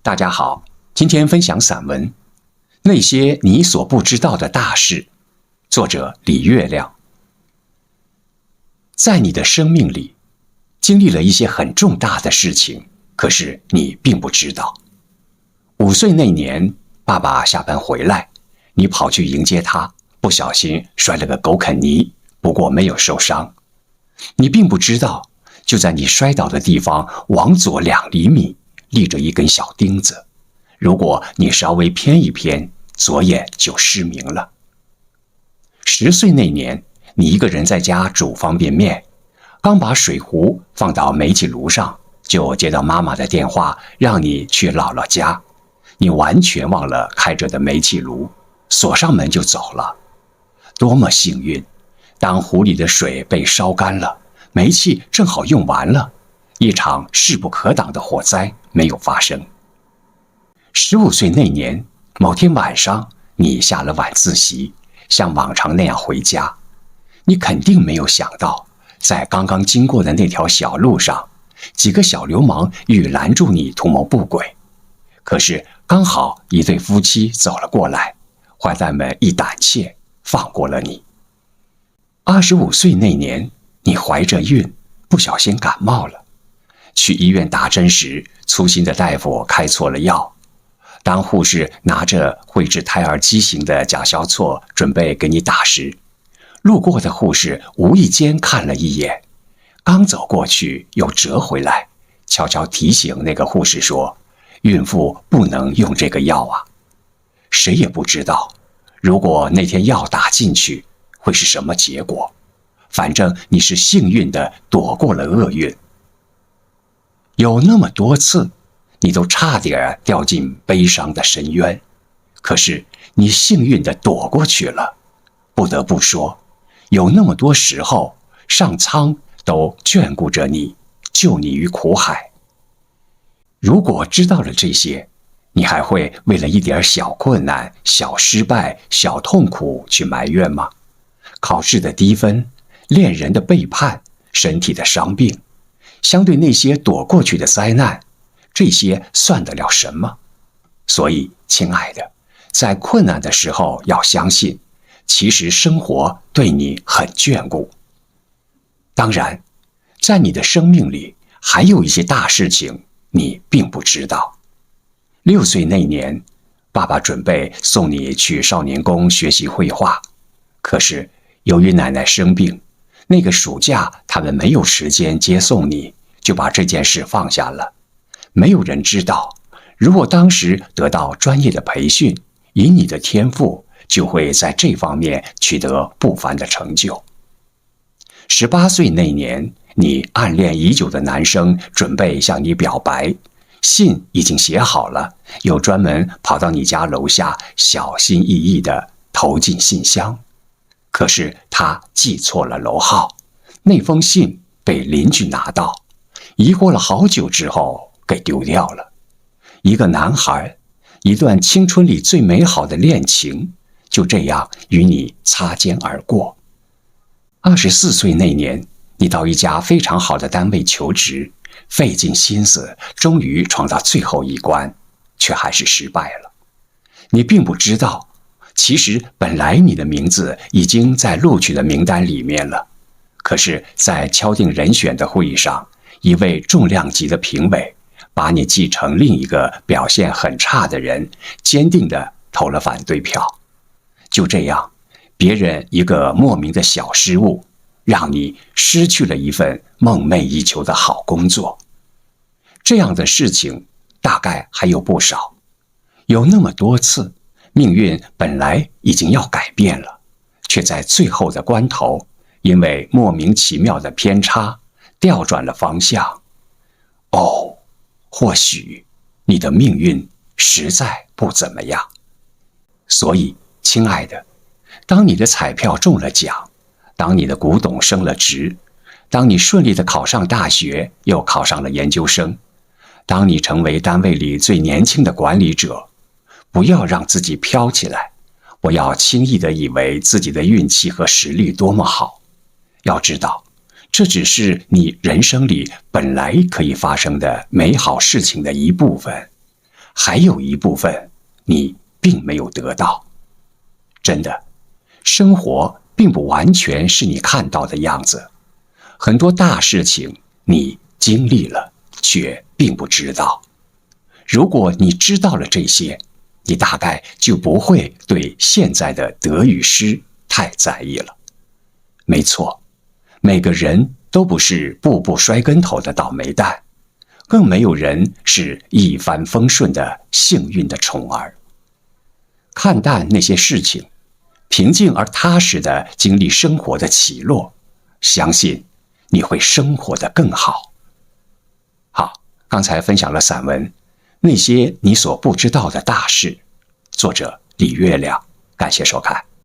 大家好，今天分享散文《那些你所不知道的大事》，作者李月亮。在你的生命里，经历了一些很重大的事情，可是你并不知道。5岁那年，爸爸下班回来，你跑去迎接他，不小心摔了个狗啃泥，不过没有受伤。你并不知道，就在你摔倒的地方往左2厘米立着一根小钉子，如果你稍微偏一偏，左眼就失明了。10岁那年，你一个人在家煮方便面，刚把水壶放到煤气炉上，就接到妈妈的电话，让你去姥姥家。你完全忘了开着的煤气炉，锁上门就走了。多么幸运！当壶里的水被烧干了，煤气正好用完了，一场势不可挡的火灾没有发生。15岁那年，某天晚上，你下了晚自习，像往常那样回家。你肯定没有想到，在刚刚经过的那条小路上，几个小流氓欲拦住你图谋不轨。可是刚好一对夫妻走了过来，坏蛋们一胆怯，放过了你。25岁那年，你怀着孕，不小心感冒了。去医院打针时，粗心的大夫开错了药。当护士拿着绘制胎儿畸形的甲硝唑准备给你打时，路过的护士无意间看了一眼，刚走过去又折回来，悄悄提醒那个护士说：“孕妇不能用这个药啊。”谁也不知道，如果那天药打进去，会是什么结果。反正你是幸运的躲过了厄运。有那么多次，你都差点掉进悲伤的深渊，可是你幸运地躲过去了。不得不说，有那么多时候，上苍都眷顾着你，救你于苦海。如果知道了这些，你还会为了一点小困难、小失败、小痛苦去埋怨吗？考试的低分，恋人的背叛，身体的伤病，相对那些躲过去的灾难，这些算得了什么？所以，亲爱的，在困难的时候要相信，其实生活对你很眷顾。当然，在你的生命里，还有一些大事情你并不知道。6岁那年，爸爸准备送你去少年宫学习绘画，可是由于奶奶生病，那个暑假他们没有时间接送你，就把这件事放下了。没有人知道，如果当时得到专业的培训，以你的天赋，就会在这方面取得不凡的成就。18岁那年，你暗恋已久的男生准备向你表白，信已经写好了，又专门跑到你家楼下，小心翼翼地投进信箱。可是他记错了楼号，那封信被邻居拿到，疑惑了好久之后给丢掉了。一个男孩，一段青春里最美好的恋情，就这样与你擦肩而过。24岁那年，你到一家非常好的单位求职，费尽心思，终于闯到最后一关，却还是失败了。你并不知道，其实本来你的名字已经在录取的名单里面了，可是在敲定人选的会议上，一位重量级的评委把你记成另一个表现很差的人，坚定地投了反对票。就这样，别人一个莫名的小失误，让你失去了一份梦寐以求的好工作。这样的事情大概还有不少。有那么多次，命运本来已经要改变了，却在最后的关头，因为莫名其妙的偏差，调转了方向。哦，或许你的命运实在不怎么样。所以，亲爱的，当你的彩票中了奖，当你的古董升了值，当你顺利地考上大学，又考上了研究生，当你成为单位里最年轻的管理者，不要让自己飘起来，不要轻易地以为自己的运气和实力多么好。要知道，这只是你人生里本来可以发生的美好事情的一部分，还有一部分你并没有得到。真的，生活并不完全是你看到的样子，很多大事情你经历了，却并不知道。如果你知道了这些，你大概就不会对现在的得与失太在意了。没错，每个人都不是步步摔跟头的倒霉蛋，更没有人是一帆风顺的幸运的宠儿。看淡那些事情，平静而踏实地经历生活的起落，相信你会生活得更好。好，刚才分享了散文《那些你所不知道的大事》，作者李月亮，感谢收看。